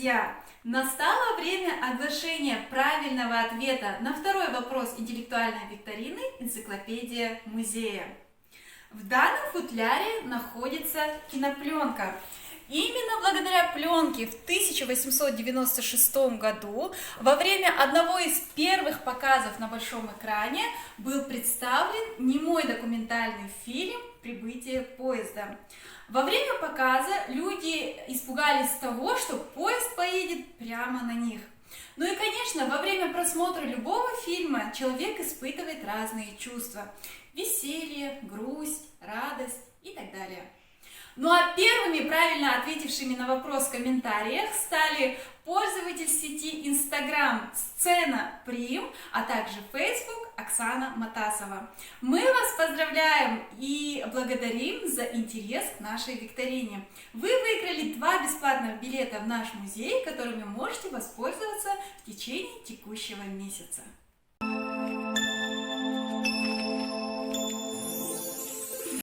друзья! Настало время оглашения правильного ответа на второй вопрос интеллектуальной викторины «Энциклопедия музея». В данном футляре находится кинопленка. Именно благодаря пленке в 1896 году во время одного из первых показов на большом экране был представлен немой документальный фильм «Прибытие поезда». Во время показа люди испугались того, что поезд поедет прямо на них. Ну и, конечно, во время просмотра любого фильма человек испытывает разные чувства: веселье, грусть, радость и так далее. Ну а первыми правильно ответившими на вопрос в комментариях стали пользователь сети Instagram Сцена Прим, а также Facebook Оксана Матасова. Мы вас поздравляем и благодарим за интерес к нашей викторине. Вы выиграли 2 бесплатных билета в наш музей, которыми можете воспользоваться в течение текущего месяца.